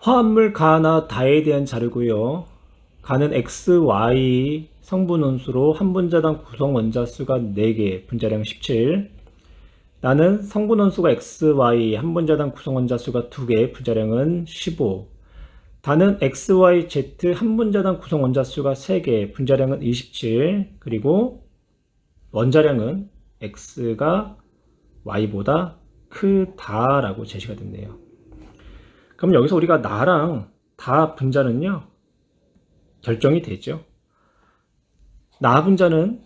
화합물 가나 다에 대한 자료고요. 가는 x, y 성분 원수로 한 분자당 구성 원자 수가 4개, 분자량 17. 나는 성분 원수가 x, y, 한 분자당 구성 원자 수가 2개, 분자량은 15. 다는 x, y, z 한 분자당 구성 원자 수가 3개, 분자량은 27. 그리고 원자량은 x가 y보다 크다라고 제시가 됐네요. 그럼 여기서 우리가 나랑 다 분자는요, 결정이 되죠. 나 분자는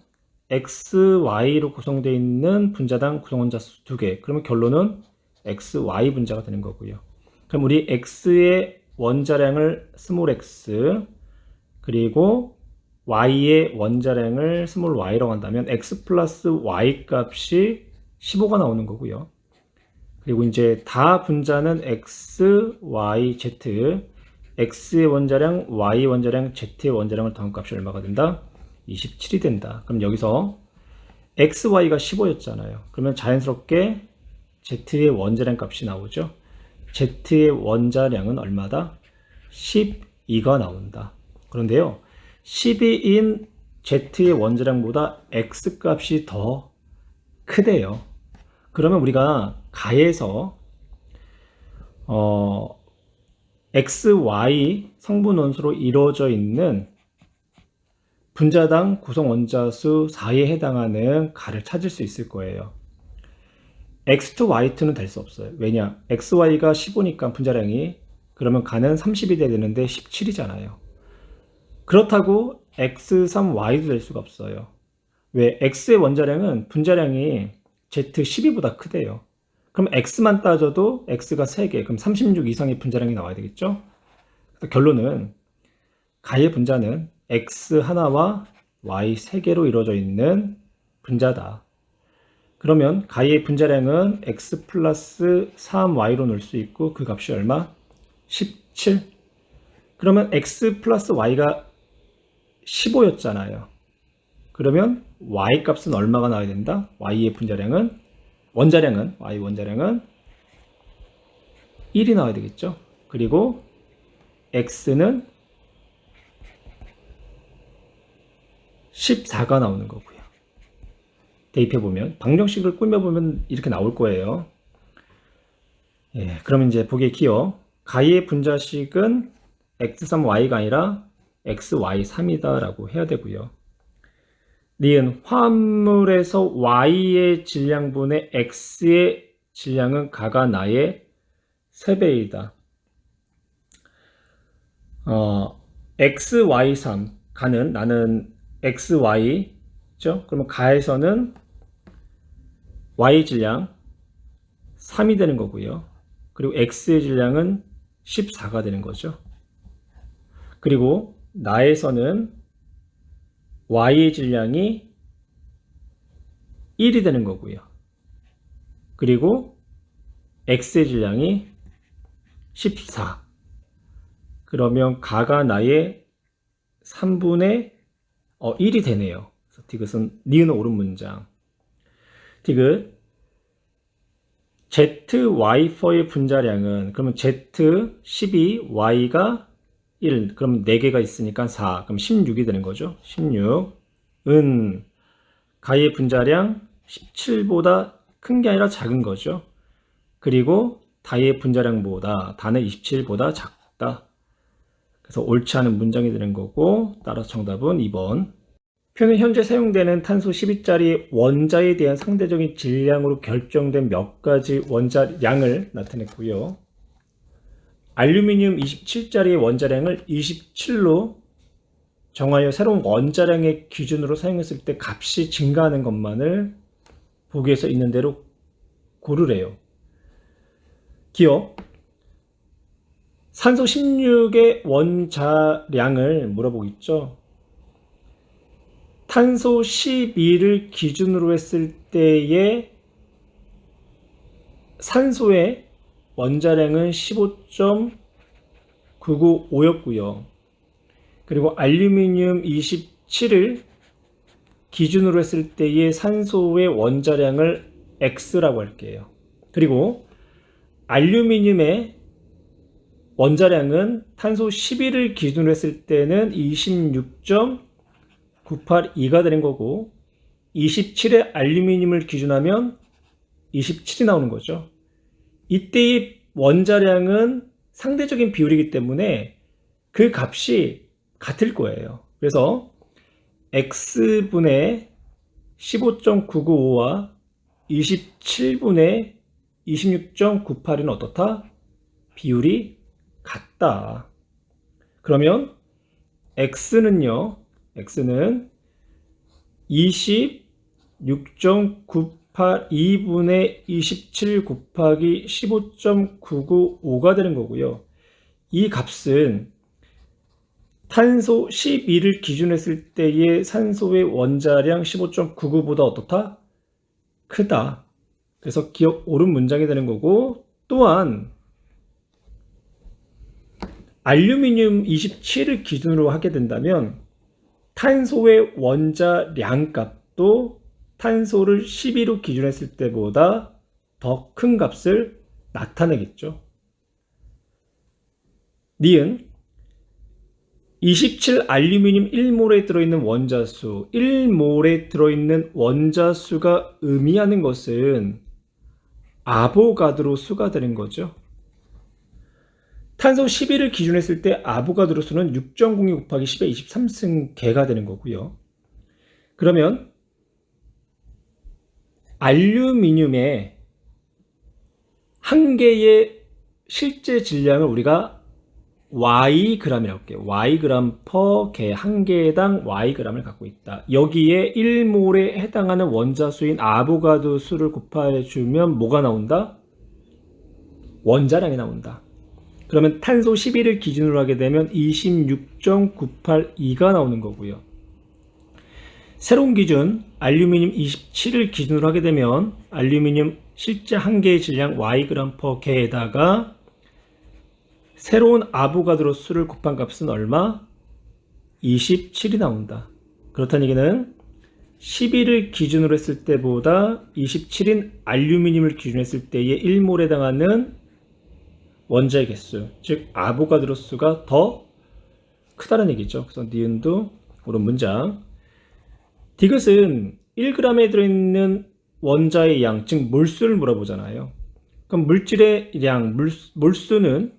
x, y로 구성되어 있는 분자당 구성원자 수 2개. 그러면 결론은 x, y 분자가 되는 거고요. 그럼 우리 x의 원자량을 스몰 x, 그리고 y의 원자량을 스몰 y라고 한다면 x 플러스 y 값이 15가 나오는 거고요. 그리고 이제 다 분자는 x, y, z, x의 원자량, y 원자량, z의 원자량을 더한 값이 얼마가 된다? 27이 된다. 그럼 여기서 x, y가 15였잖아요. 그러면 자연스럽게 z의 원자량 값이 나오죠. z의 원자량은 얼마다? 12가 나온다. 그런데요, 12인 z의 원자량보다 x 값이 더 크대요. 그러면 우리가 가에서 x, y 성분 원수로 이루어져 있는 분자당 구성 원자수 4에 해당하는 가를 찾을 수 있을 거예요. x2, y2는 될 수 없어요. 왜냐? x, y가 15니까 분자량이, 그러면 가는 30이 돼야 되는데 17이잖아요. 그렇다고 x3, y도 될 수가 없어요. 왜? x의 원자량은 분자량이 z12보다 크대요. 그럼 x만 따져도 x가 3개, 그럼 36 이상의 분자량이 나와야 되겠죠? 그래서 결론은 가의 분자는 x 하나와 y 3개로 이루어져 있는 분자다. 그러면 가의 분자량은 x 플러스 3y로 넣을 수 있고 그 값이 얼마? 17. 그러면 x 플러스 y가 15였잖아요. 그러면 y 값은 얼마가 나와야 된다? y의 분자량은, y 원자량은 1이 나와야 되겠죠. 그리고 x는 14가 나오는 거고요. 대입해보면, 방정식을 꾸며보면 이렇게 나올 거예요. 예, 그러면 이제 보기에 기억. 가의 분자식은 x3y가 아니라 xy3이다 라고 해야 되고요. 니은 화합물에서 y의 질량분의 x의 질량은 가가 나의 3배이다. xy3 가는 나는 xy죠. 그러면 가에서는 y 질량 3이 되는 거고요. 그리고 x의 질량은 14가 되는 거죠. 그리고 나에서는 y의 질량이 1이 되는 거고요. 그리고 x의 질량이 14. 그러면 가가 나의 3분의 1이 되네요. 그래서 디귿은 니은 옳은 문장. 디귿 zy4의 분자량은, 그러면 z 12, y가 1, 그럼 4개가 있으니까 4, 그럼 16이 되는 거죠. 16은 가의 분자량 17보다 큰 게 아니라 작은 거죠. 그리고 다의 분자량보다, 다는 27보다 작다. 그래서 옳지 않은 문장이 되는 거고, 따라서 정답은 2번. 표는 현재 사용되는 탄소 12짜리 원자에 대한 상대적인 질량으로 결정된 몇 가지 원자량을 나타냈고요. 알루미늄 27짜리의 원자량을 27로 정하여 새로운 원자량의 기준으로 사용했을 때 값이 증가하는 것만을 보기에서 있는 대로 고르래요. 기억. 산소 16의 원자량을 물어보고 있죠. 탄소 12를 기준으로 했을 때의 산소의 원자량은 15.995였고요. 그리고 알루미늄 27을 기준으로 했을 때의 산소의 원자량을 X라고 할게요. 그리고 알루미늄의 원자량은 탄소 11을 기준으로 했을 때는 26.982가 되는 거고 27의 알루미늄을 기준하면 27이 나오는 거죠. 이때의 원자량은 상대적인 비율이기 때문에 그 값이 같을 거예요. 그래서 x분의 15.995와 27분의 26.982는 어떻다? 비율이 같다. 그러면 x는 26.982분의 27 곱하기 15.995가 되는 거고요. 이 값은 탄소 12를 기준했을 때의 산소의 원자량 15.99보다 어떻다? 크다. 그래서 기억 옳은 문장이 되는 거고, 또한 알루미늄 27을 기준으로 하게 된다면 탄소의 원자량 값도 탄소를 12로 기준했을 때보다 더 큰 값을 나타내겠죠. 니은 27 알루미늄 1몰에 들어있는 원자수, 1몰에 들어있는 원자수가 의미하는 것은 아보가드로 수가 되는 거죠. 탄소 11을 기준했을 때 아보가드로 수는 6.02 곱하기 10의 23승계가 되는 거고요. 그러면 알루미늄의 한 개의 실제 질량을 우리가 Yg이라고 할게요. Yg per 개, 한 개당 Yg을 갖고 있다. 여기에 1몰에 해당하는 원자수인 아보가드 수를 곱해주면 뭐가 나온다? 원자량이 나온다. 그러면 탄소 11을 기준으로 하게 되면 26.982가 나오는 거고요. 새로운 기준 알루미늄 27을 기준으로 하게 되면 알루미늄 실제 한 개의 질량 Yg per 개에다가 새로운 아보가드로 수를 곱한 값은 얼마? 27이 나온다. 그렇다는 얘기는 11을 기준으로 했을 때보다 27인 알루미늄을 기준했을 때의 1몰에 해당하는 원자의 개수, 즉 아보가드로 수가 더 크다는 얘기죠. 그래서 니은도 옳은 문장. 디귿은 1g에 들어있는 원자의 양, 즉 몰수를 물어보잖아요. 그럼 물질의 양, 몰수는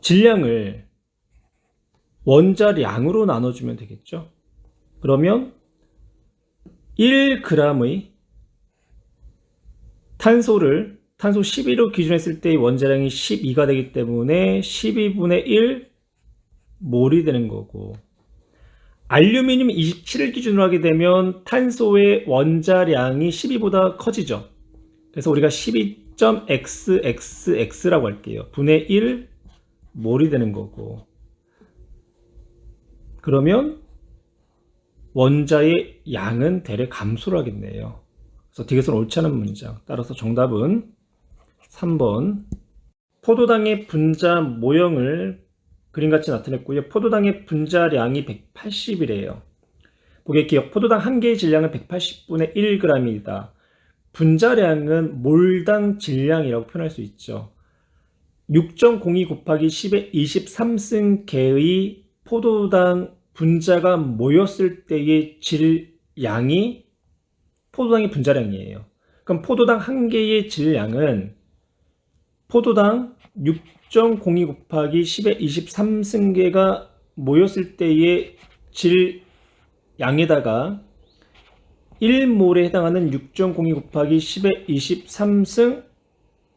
질량을 원자량으로 나눠주면 되겠죠. 그러면 1g의 탄소 12로 기준했을 때의 원자량이 12가 되기 때문에 12분의 1 몰이 되는 거고, 알루미늄 27을 기준으로 하게 되면 탄소의 원자량이 12보다 커지죠. 그래서 우리가 12.xxx라고 할게요. 분의 1 몰이 되는 거고, 그러면 원자의 양은 대략 감소를 하겠네요. 그래서 디귿은 옳지 않은 문장. 따라서 정답은 3번. 포도당의 분자 모형을 그림같이 나타냈고요. 포도당의 분자량이 180이래요. 고객 기억, 포도당 한 개의 질량은 180분의 1g이다. 분자량은 몰당 질량이라고 표현할 수 있죠. 6.02 곱하기 10의 23승계의 포도당 분자가 모였을 때의 질량이 포도당의 분자량이에요. 그럼 포도당 한 개의 질량은 포도당 6.02 곱하기 10의 23승계가 모였을 때의 질량에다가 1몰에 해당하는 6.02 곱하기 10의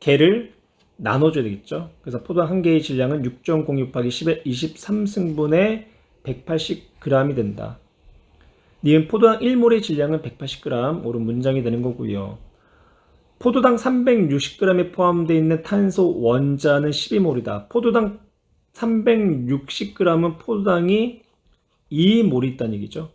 23승계를 나눠줘야 되겠죠. 그래서 포도당 한 개의 질량은 6.02 곱하기 10의 23승분의 180g이 된다. 니은 포도당 1몰의 질량은 180g, 옳은 문장이 되는 거고요. 포도당 360g에 포함되어 있는 탄소 원자는 12몰이다. 포도당 360g은 포도당이 2몰이 있다는 얘기죠.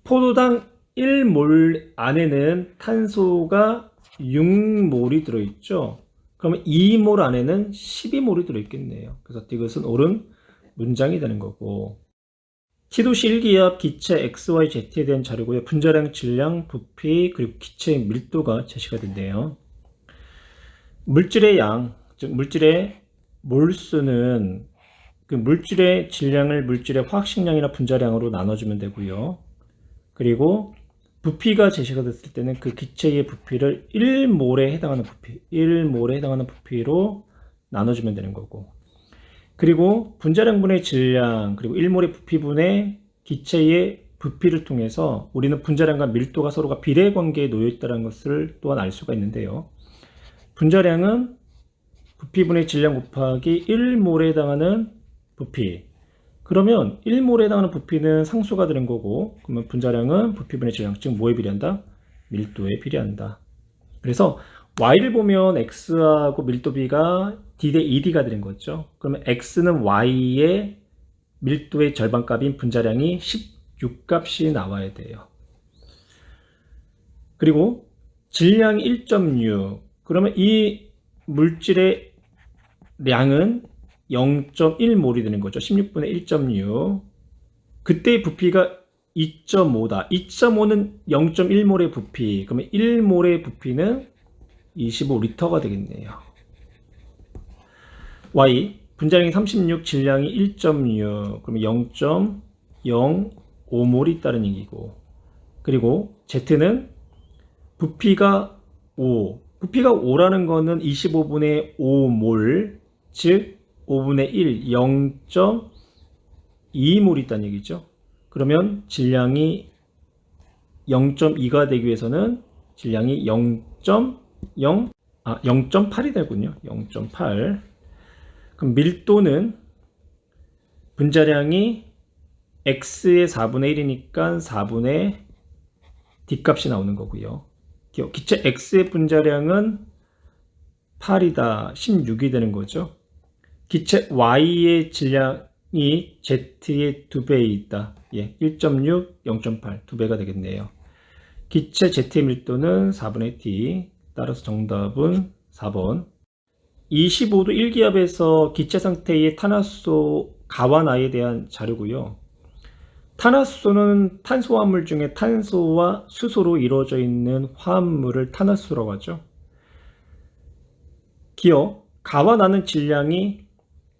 포도당 1몰 안에는 탄소가 6몰이 들어있죠. 그러면 2몰 안에는 12몰이 들어있겠네요. 그래서 디귿은 옳은 문장이 되는 거고, 티도시 1기압 기체 XYZ에 대한 자료고요. 분자량, 질량, 부피, 그리고 기체의 밀도가 제시가 된대요. 물질의 양, 즉 물질의 몰수는 그 물질의 질량을 물질의 화학식량이나 분자량으로 나눠주면 되고요. 그리고 부피가 제시가 됐을 때는 그 기체의 부피를 1몰에 해당하는 부피, 1몰에 해당하는 부피로 나눠주면 되는 거고. 그리고 분자량분의 질량, 그리고 1몰의 부피분의 기체의 부피를 통해서 우리는 분자량과 밀도가 서로가 비례 관계에 놓여 있다는 것을 또한 알 수가 있는데요. 분자량은 부피분의 질량 곱하기 1몰에 해당하는 부피. 그러면 1몰에 해당하는 부피는 상수가 되는 거고, 그러면 분자량은 부피분의 질량, 즉 뭐에 비례한다? 밀도에 비례한다. 그래서 y를 보면 x하고 밀도 b가 d 대 2d가 되는 거죠. 그러면 x는 y의 밀도의 절반값인 분자량이 16값이 나와야 돼요. 그리고 질량이 1.6. 그러면 이 물질의 량은 0.1몰이 되는 거죠. 16분의 1.6. 그때의 부피가 2.5다. 2.5는 0.1몰의 부피. 그러면 1몰의 부피는 25리터가 되겠네요. Y, 분자량이 36, 질량이 1.6. 그러면 0.05몰이 있다는 얘기고. 그리고 Z는 부피가 5. 부피가 5라는 거는 25분의 5몰, 즉 5분의 1, 0.2몰이 있다는 얘기죠. 그러면 질량이 0.2가 되기 위해서는 질량이 0.8이 되군요. 0.8. 그럼 밀도는 분자량이 x의 4분의 1이니까 4분의 d값이 나오는 거고요. 기체 x의 분자량은 8이다. 16이 되는 거죠. 기체 y의 질량이 z의 2배에 있다. 1.6, 0.8, 2배가 되겠네요. 기체 z의 밀도는 4분의 d. 따라서 정답은 4번. 25도 1기압에서 기체 상태의 탄화수소 가와나에 대한 자료고요. 탄화수소는 탄소화물 중에 탄소와 수소로 이루어져 있는 화합물을 탄화수소라고 하죠. 기어 가와나는 질량이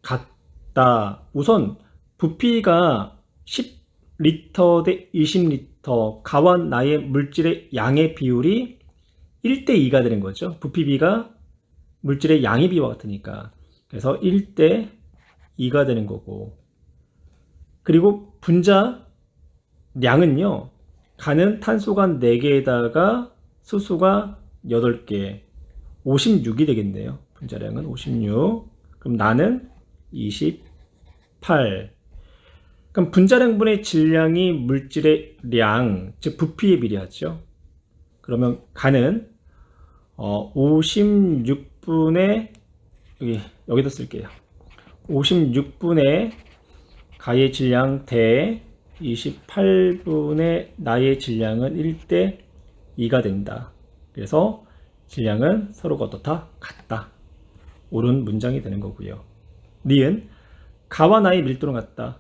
같다. 우선 부피가 10리터 대 20리터, 가와나의 물질의 양의 비율이 1대 2가 되는 거죠. 부피비가 물질의 양의 비와 같으니까. 그래서 1대 2가 되는 거고. 그리고 분자량은요. 가는 탄소가 4개에다가 수소가 8개. 56이 되겠네요. 분자량은 56. 그럼 나는 28. 그럼 분자량분의 질량이 물질의 량, 즉 부피에 비례하죠. 그러면 가는 56분의 여기다 쓸게요. 56분의 가의 질량 대 28분의 나의 질량은 1대 2가 된다. 그래서 질량은 서로가 어떻다? 같다. 옳은 문장이 되는 거고요. 니은 가와 나의 밀도는 같다.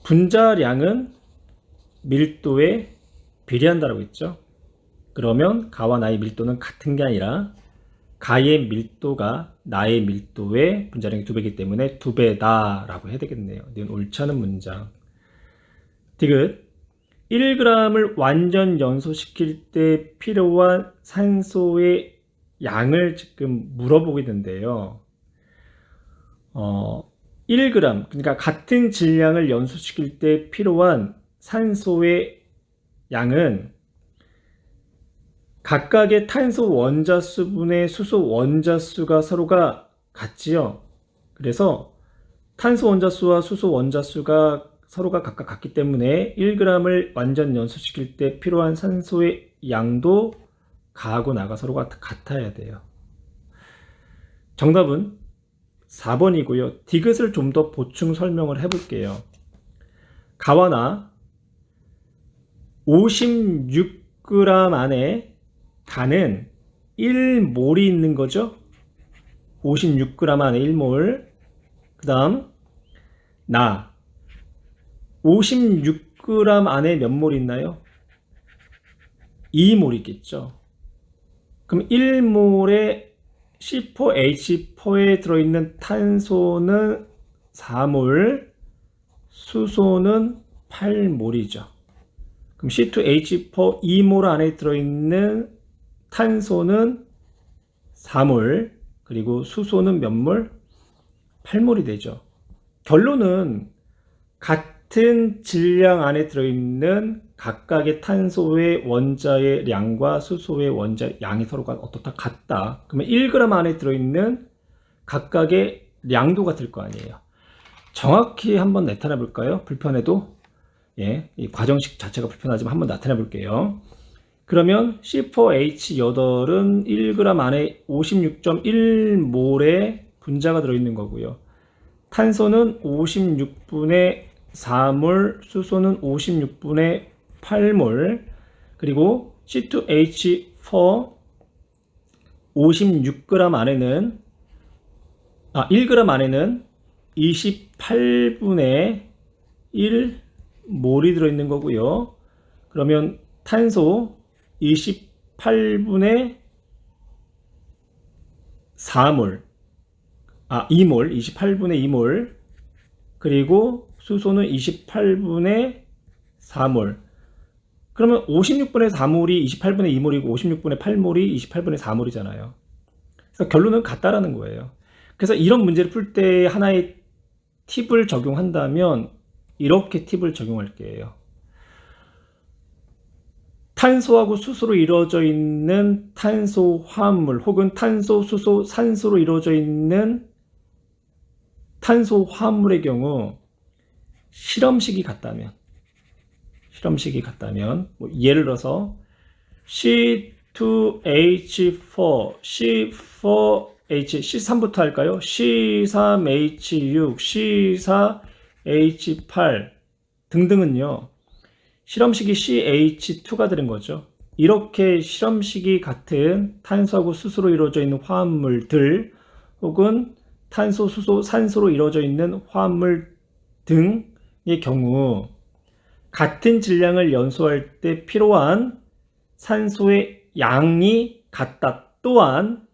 분자량은 밀도에 비례한다라고 했죠. 그러면 가와 나의 밀도는 같은 게 아니라 가의 밀도가 나의 밀도의 분자량이 2배이기 때문에 2배다 라고 해야 되겠네요. 이건 옳지 않은 문장. 디귿 1g을 완전 연소시킬 때 필요한 산소의 양을 지금 물어보고 있는데요. 1g, 그러니까 같은 질량을 연소시킬 때 필요한 산소의 양은 각각의 탄소 원자수분의 수소 원자수가 서로가 같지요. 그래서 탄소 원자수와 수소 원자수가 서로가 각각 같기 때문에 1g을 완전 연소시킬 때 필요한 산소의 양도 가하고 나가 서로가 같아야 돼요. 정답은 4번이고요. 디귿을 좀 더 보충 설명을 해볼게요. 가와 나 56g 안에 가는 1몰이 있는 거죠. 56g 안에 1몰. 그 다음 나 56g 안에 몇 몰 있나요? 2몰 있겠죠. 그럼 1몰에 C4H4에 들어있는 탄소는 4몰, 수소는 8몰이죠. 그럼 C2H4 2몰 안에 들어있는 탄소는 4몰, 그리고 수소는 몇 몰? 8몰이 되죠. 결론은 같은 질량 안에 들어있는 각각의 탄소의 원자의 양과 수소의 원자 양이 서로가 어떻다 같다. 그러면 1g 안에 들어있는 각각의 양도 같을 거 아니에요. 정확히 한번 나타내 볼까요? 불편해도 이 과정식 자체가 불편하지만 한번 나타내 볼게요. 그러면 C4H8은 1g 안에 56.1몰의 분자가 들어있는 거고요. 탄소는 56분의 4몰, 수소는 56분의 8몰, 그리고 C2H4 56g 안에는 1g 안에는 28분의 1몰이 들어있는 거고요. 그러면 탄소 28분의 4몰, 2몰, 28분의 2몰, 그리고 수소는 28분의 4몰. 그러면 56분의 4몰이 28분의 2몰이고 56분의 8몰이 28분의 4몰이잖아요. 그래서 결론은 같다라는 거예요. 그래서 이런 문제를 풀 때 하나의 팁을 적용한다면 이렇게 팁을 적용할 거예요. 탄소하고 수소로 이루어져 있는 탄소 화합물 혹은 탄소, 수소, 산소로 이루어져 있는 탄소 화합물의 경우 실험식이 같다면 뭐 예를 들어서 C2H4, C4H, C3부터 할까요? C3H6, C4H8 등등은요. 실험식이 CH2가 되는 거죠. 이렇게 실험식이 같은 탄소하고 수소로 이루어져 있는 화합물들 혹은 탄소, 수소, 산소로 이루어져 있는 화합물 등의 경우 같은 질량을 연소할 때 필요한 산소의 양이 같다. 또한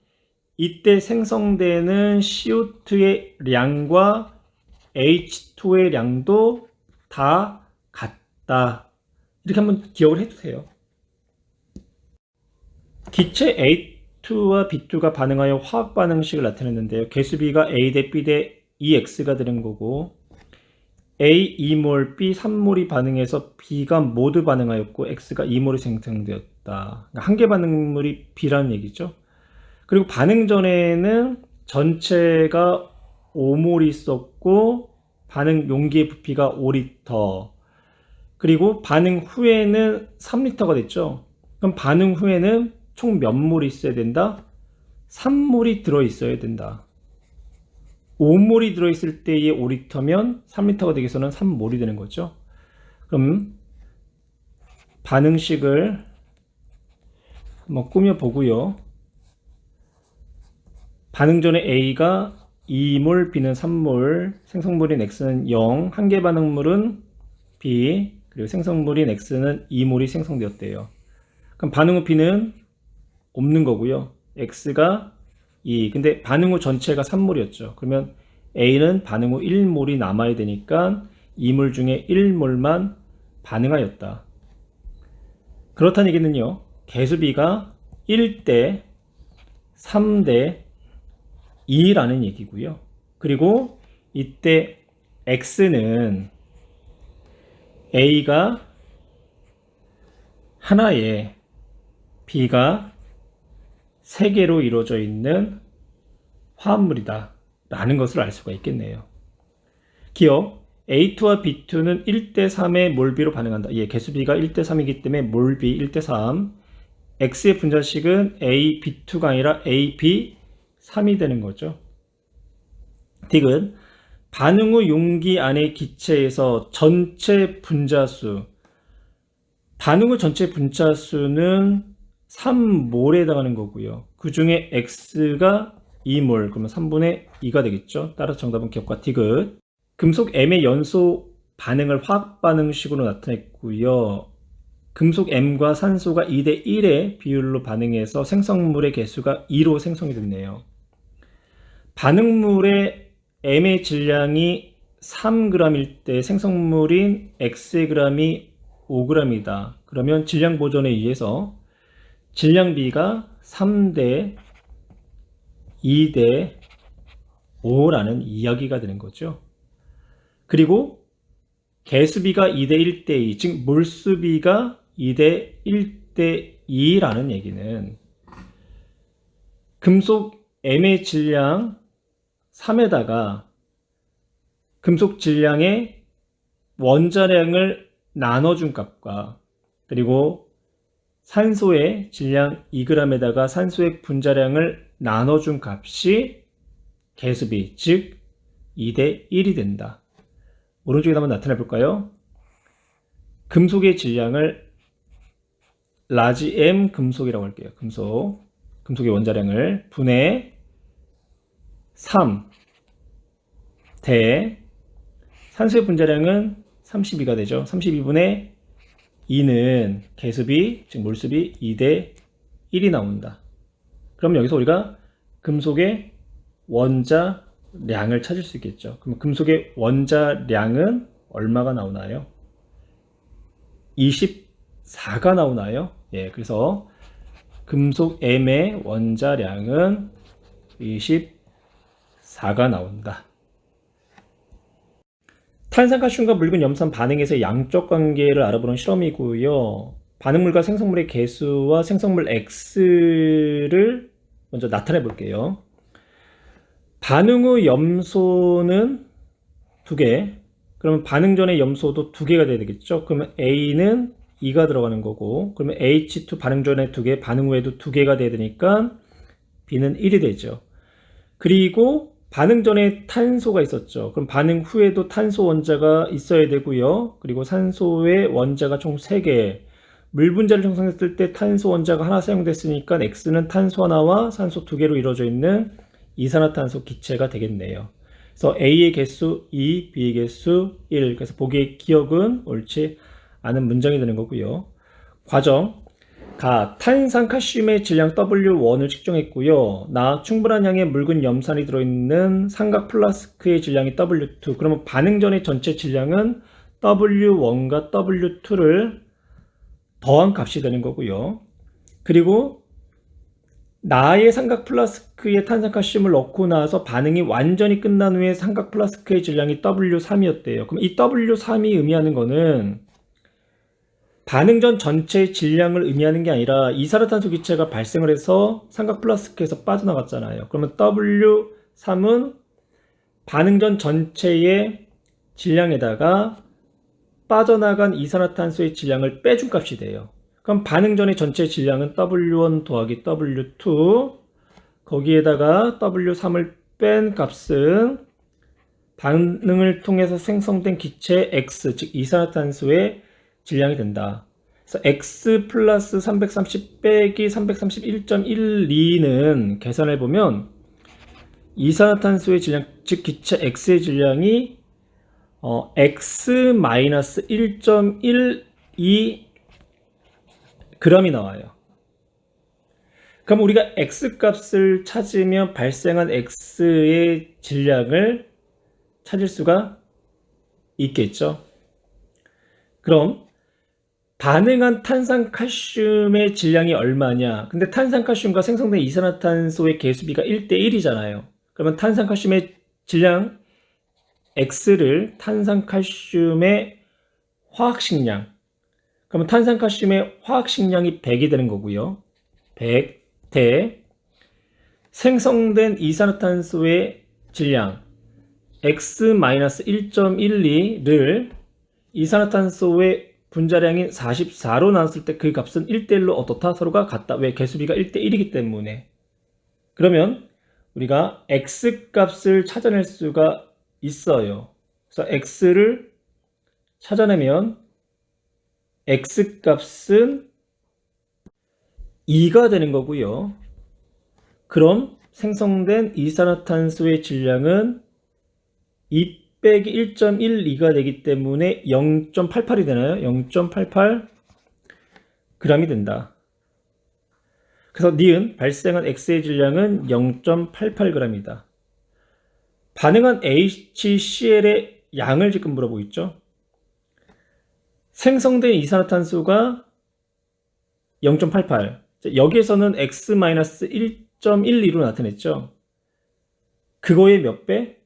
이때 생성되는 CO2의 량과 H2의 량도 다 같다. 이렇게 한번 기억을 해두세요. 기체 A2와 B2가 반응하여 화학 반응식을 나타냈는데요. 개수 B가 A 대 B 대 EX가 되는 거고 A 2몰, B 3몰이 반응해서 B가 모두 반응하였고 X가 2몰이 생성되었다. 그러니까 한 개 반응물이 B라는 얘기죠. 그리고 반응 전에는 전체가 5몰이 있었고 반응 용기의 부피가 5리터, 그리고 반응 후에는 3리터가 됐죠. 그럼 반응 후에는 총 몇 몰이 있어야 된다? 3몰이 들어있어야 된다. 5몰이 들어있을 때의 5리터면 3리터가 되기 위해서는 3몰이 되는 거죠. 그럼 반응식을 한번 꾸며보고요. 반응 전에 A가 2몰, B는 3몰, 생성물인 X는 0, 한 개 반응물은 B, 그리고 생성물인 X는 2몰이 생성되었대요. 그럼 반응 후 B는 없는 거고요. X가 2. 근데 반응 후 전체가 3몰이었죠. 그러면 A는 반응 후 1몰이 남아야 되니까 2몰 중에 1몰만 반응하였다. 그렇다는 얘기는요. 개수 B가 1대 3대 2라는 얘기고요. 그리고 이때 X는 A가 하나에 B가 3개로 이루어져 있는 화합물이다 라는 것을 알 수가 있겠네요. 기억, A2와 B2는 1대3의 몰비로 반응한다. 개수 B가 1대3이기 때문에 몰비 1대3. X의 분자식은 A, B2가 아니라 A, B, 3이 되는 거죠. 디귿, 반응 후 용기 안의 기체에서 전체 분자수, 반응 후 전체 분자수는 3몰에 해당하는 거고요. 그 중에 X가 2몰, 그러면 3분의 2가 되겠죠. 따라서 정답은 기억과 디귿. 금속 M의 연소 반응을 화학 반응식으로 나타냈고요. 금속 M과 산소가 2대 1의 비율로 반응해서 생성물의 개수가 2로 생성이 됐네요. 반응물의 M의 질량이 3g일 때 생성물인 X의 g이 5g이다. 그러면 질량 보존에 의해서 질량비가 3대 2대 5라는 이야기가 되는 거죠. 그리고 개수비가 2대 1대 2, 즉 몰수비가 2대 1대 2라는 얘기는 금속 M의 질량 3에다가 금속 질량의 원자량을 나눠준 값과 그리고 산소의 질량 2g에다가 산소의 분자량을 나눠준 값이 개수비, 즉 2대 1이 된다. 오른쪽에 한번 나타내 볼까요? 금속의 질량을 라지 M 금속이라고 할게요. 금속의 원자량을 분해 3 대 산소의 분자량은 32가 되죠. 32분의 2는 개수비, 즉 몰수비 2대 1이 나온다. 그럼 여기서 우리가 금속의 원자량을 찾을 수 있겠죠. 그럼 금속의 원자량은 얼마가 나오나요? 24가 나오나요? 예, 그래서 금속 M의 원자량은 24가 나온다. 탄산칼슘과 묽은 염산 반응에서 양적 관계를 알아보는 실험이고요. 반응물과 생성물의 개수와 생성물 X를 먼저 나타내 볼게요. 반응 후 염소는 2개. 그러면 반응 전에 염소도 2개가 돼야 되겠죠. 그러면 A는 2가 들어가는 거고, 그러면 H2 반응 전에 2개, 반응 후에도 2개가 돼야 되니까 B는 1이 되죠. 그리고 반응 전에 탄소가 있었죠. 그럼 반응 후에도 탄소 원자가 있어야 되고요. 그리고 산소의 원자가 총 3개. 물 분자를 형성했을 때 탄소 원자가 하나 사용됐으니까 X는 탄소 하나와 산소 2개로 이루어져 있는 이산화탄소 기체가 되겠네요. 그래서 A의 개수 2, B의 개수 1. 그래서 보기의 기억은 옳지 않은 문장이 되는 거고요. 과정. 가 탄산칼슘의 질량 W1을 측정했고요. 나 충분한 양의 묽은 염산이 들어있는 삼각 플라스크의 질량이 W2. 그러면 반응 전의 전체 질량은 W1과 W2를 더한 값이 되는 거고요. 그리고 나의 삼각 플라스크에 탄산칼슘을 넣고 나서 반응이 완전히 끝난 후에 삼각 플라스크의 질량이 W3이었대요. 그럼 이 W3이 의미하는 거는 반응 전 전체의 질량을 의미하는 게 아니라 이산화탄소 기체가 발생을 해서 삼각 플라스크에서 빠져나갔잖아요. 그러면 W3은 반응 전 전체의 질량에다가 빠져나간 이산화탄소의 질량을 빼준 값이 돼요. 그럼 반응 전의 전체 질량은 W1 더하기 W2, 거기에다가 W3을 뺀 값은 반응을 통해서 생성된 기체 X, 즉 이산화탄소의 질량이 된다. 그래서 X 플러스 330 빼기 331.12는 계산해 보면 이산화탄소의 질량, 즉 기체 X의 질량이 X 마이너스 1.12 g이 나와요. 그럼 우리가 X 값을 찾으면 발생한 X의 질량을 찾을 수가 있겠죠. 그럼 반응한 탄산칼슘의 질량이 얼마냐? 근데 탄산칼슘과 생성된 이산화탄소의 개수비가 1대 1이잖아요. 그러면 탄산칼슘의 질량 X를 탄산칼슘의 화학식량, 그러면 탄산칼슘의 화학식량이 100이 되는 거고요. 100 대 생성된 이산화탄소의 질량 X-1.12를 이산화탄소의 분자량인 44로 나눴을 때 그 값은 1대1로 어떻다? 서로가 같다. 왜? 개수비가 1대1이기 때문에. 그러면 우리가 X 값을 찾아낼 수가 있어요. 그래서 X를 찾아내면 X 값은 2가 되는 거고요. 그럼 생성된 이산화탄소의 질량은 2 빼기 1.12가 되기 때문에 0.88이 되나요? 0.88 g이 된다. 그래서 니은 발생한 X의 질량은 0.88g이다. 반응한 HCl의 양을 지금 물어보고 있죠. 생성된 이산화탄소가 0.88. 여기에서는 x-1.12로 나타냈죠. 그거의 몇 배?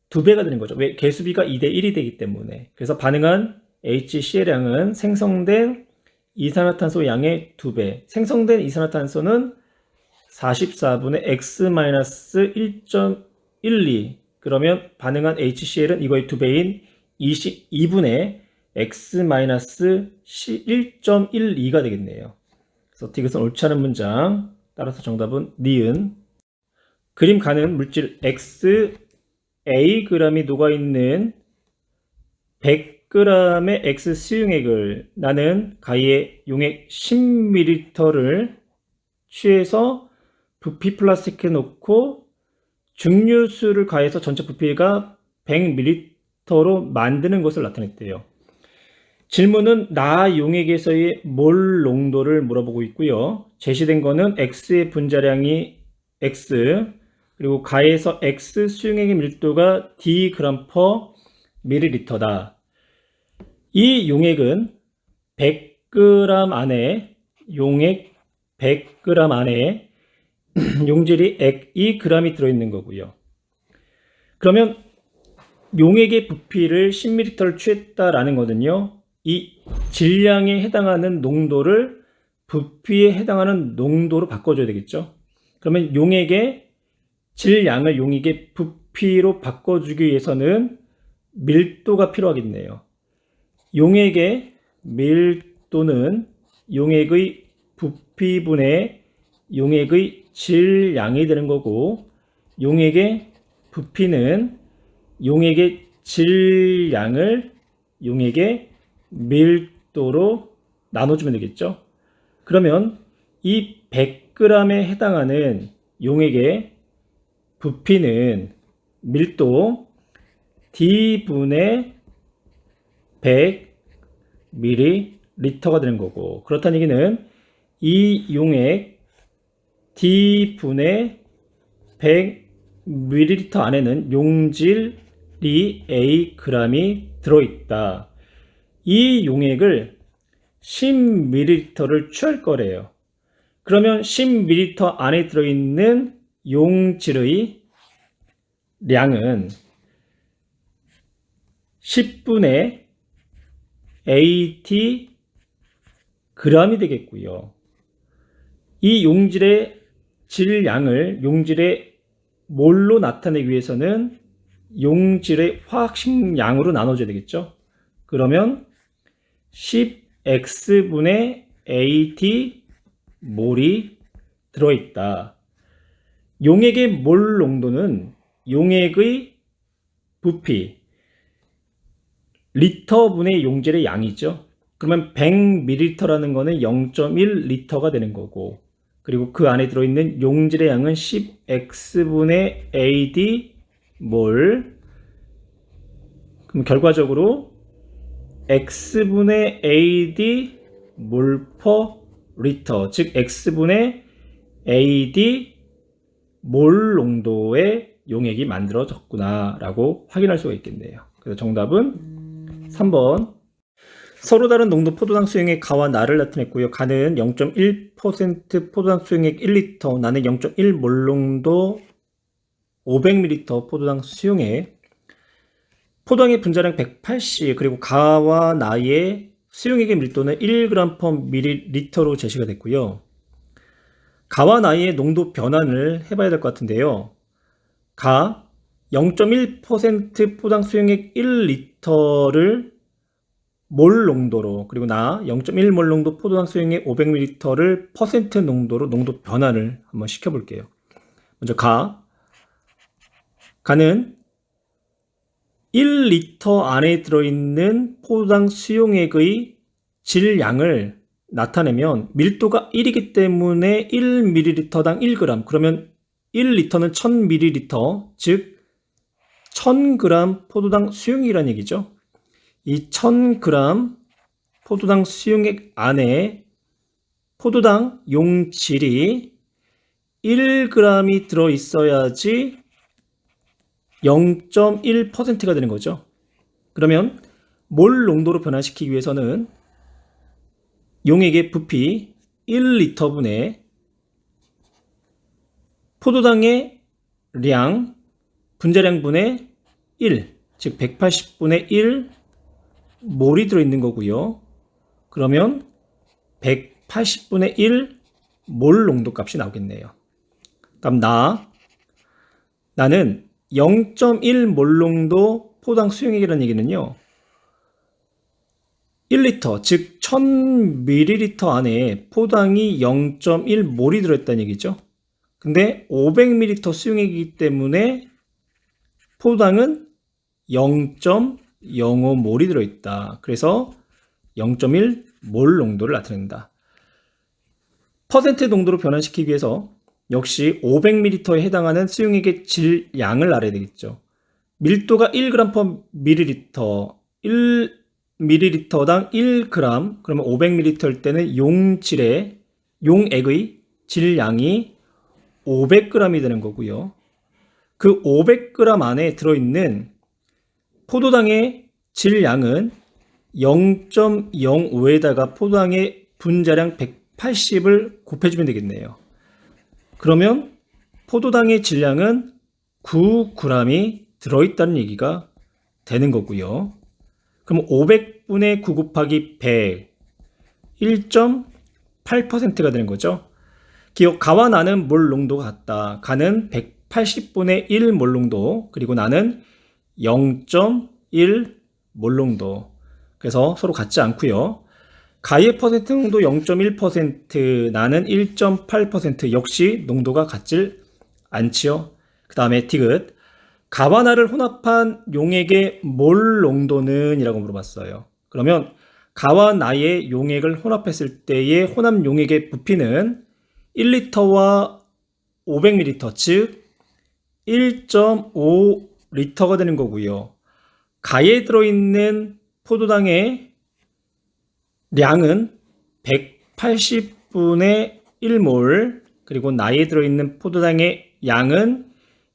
2배가 되는 거죠. 왜? 개수비가 2대 1이 되기 때문에. 그래서 반응한 HCl량은 생성된 이산화탄소 양의 2배. 생성된 이산화탄소는 44분의 x-1.12. 그러면 반응한 HCl은 이거의 2배인 22분의 x-1.12가 되겠네요. 그래서 이것은 옳지 않은 문장. 따라서 정답은 니은. 그림 가는 물질 X Ag이 녹아있는 100g의 X 수용액을 나는 가위에 용액 10ml를 취해서 부피 플라스틱에 넣고 증류수를 가해서 전체 부피가 100ml로 만드는 것을 나타냈대요. 질문은 나 용액에서의 몰 농도를 물어보고 있고요. 제시된 거는 X의 분자량이 X, 그리고 가에서 X 수용액의 밀도가 d g/ml다. 이 용액은 100g 안에, 용액 100g 안에 용질이 2g이 들어있는 거고요. 그러면 용액의 부피를 10ml를 취했다라는 거는요. 이 질량에 해당하는 농도를 부피에 해당하는 농도로 바꿔줘야 되겠죠. 그러면 용액의 질량을 용액의 부피로 바꿔주기 위해서는 밀도가 필요하겠네요. 용액의 밀도는 용액의 부피분의 용액의 질량이 되는 거고, 용액의 부피는 용액의 질량을 용액의 밀도로 나눠주면 되겠죠. 그러면 이 100g에 해당하는 용액의 부피는 밀도 D분의 100ml가 되는 거고, 그렇다는 얘기는 이 용액 D분의 100ml 안에는 용질이 Ag이 들어있다. 이 용액을 10ml를 취할 거래요. 그러면 10ml 안에 들어있는 용질의 량은 10분의 AT g이 되겠고요. 이 용질의 질량을 용질의 몰로 나타내기 위해서는 용질의 화학식량으로 나눠줘야 되겠죠. 그러면 10x분의 AT 몰이 들어있다. 용액의 몰 농도는 용액의 부피, 리터분의 용질의 양이죠. 그러면 100ml라는 거는 0.1L가 되는 거고, 그리고 그 안에 들어있는 용질의 양은 10x분의 AD 몰. 그럼 결과적으로 x분의 AD 몰 퍼 리터, 즉 x분의 AD 몰 농도의 용액이 만들어졌구나 라고 확인할 수가 있겠네요. 그래서 정답은 3번. 서로 다른 농도 포도당 수용액 가와 나를 나타냈고요. 가는 0.1% 포도당 수용액 1리터, 나는 0.1몰 농도 500ml 포도당 수용액. 포도당의 분자량 180, 그리고 가와 나의 수용액의 밀도는 1g/ml로 제시가 됐고요. 가와 나의 농도 변환을 해봐야 될 것 같은데요. 가 0.1% 포도당 수용액 1리터를 몰 농도로, 그리고 나 0.1몰 농도 포도당 수용액 500ml를 퍼센트 농도로 농도 변환을 한번 시켜볼게요. 먼저 가는 1리터 안에 들어있는 포도당 수용액의 질량을 나타내면 밀도가 1이기 때문에 1ml당 1g, 그러면 1리터는 1000ml, 즉 1000g 포도당 수용액이라는 얘기죠. 이 1000g 포도당 수용액 안에 포도당 용질이 1g이 들어있어야지 0.1%가 되는 거죠. 그러면 몰 농도로 변환시키기 위해서는 용액의 부피 1리터분의 포도당의 량 분자량분의 1, 즉 180분의 1 몰이 들어있는 거고요. 그러면 180분의 1 몰 농도 값이 나오겠네요. 그럼 나는 0.1 몰 농도 포도당 수용액이라는 얘기는요. 1리터, 즉 1000ml 안에 포도당이 0.1 몰이 들어있다는 얘기죠. 근데 500ml 수용액이기 때문에 포도당은 0.05몰이 들어있다. 그래서 0.1 몰 농도를 나타낸다. 퍼센트 농도로 변환시키기 위해서 역시 500ml에 해당하는 수용액의 질량을 알아야 되겠죠. 밀도가 1g/ml, 1ml당 1g, 그러면 500ml일 때는 용액의 질량이 500g이 되는 거고요. 그 500g 안에 들어있는 포도당의 질량은 0.05에다가 포도당의 분자량 180을 곱해주면 되겠네요. 그러면 포도당의 질량은 9g이 들어있다는 얘기가 되는 거고요. 그럼 500분의 9 곱하기 100, 1.8%가 되는 거죠. 기억, 가와 나는 몰 농도가 같다. 가는 180분의 1 몰 농도, 그리고 나는 0.1 몰 농도. 그래서 서로 같지 않고요. 가의 퍼센트 농도 0.1%, 나는 1.8%, 역시 농도가 같질 않지요. 그 다음에 디귿, 가와 나를 혼합한 용액의 몰 농도는? 이라고 물어봤어요. 그러면 가와 나의 용액을 혼합했을 때의 혼합 용액의 부피는 1리터와 500ml, 즉 1.5리터가 되는 거고요. 가에 들어있는 포도당의 량은 180분의 1몰, 그리고 나에 들어있는 포도당의 양은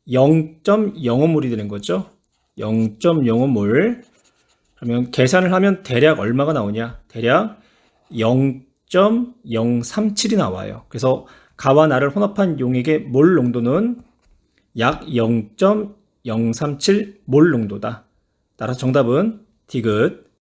0.05몰이 되는 거죠. 0.05몰. 그러면 계산을 하면 대략 얼마가 나오냐? 대략 0.037이 나와요. 그래서 가와 나를 혼합한 용액의 몰 농도는 약 0.037몰 농도다. 따라서 정답은 디귿.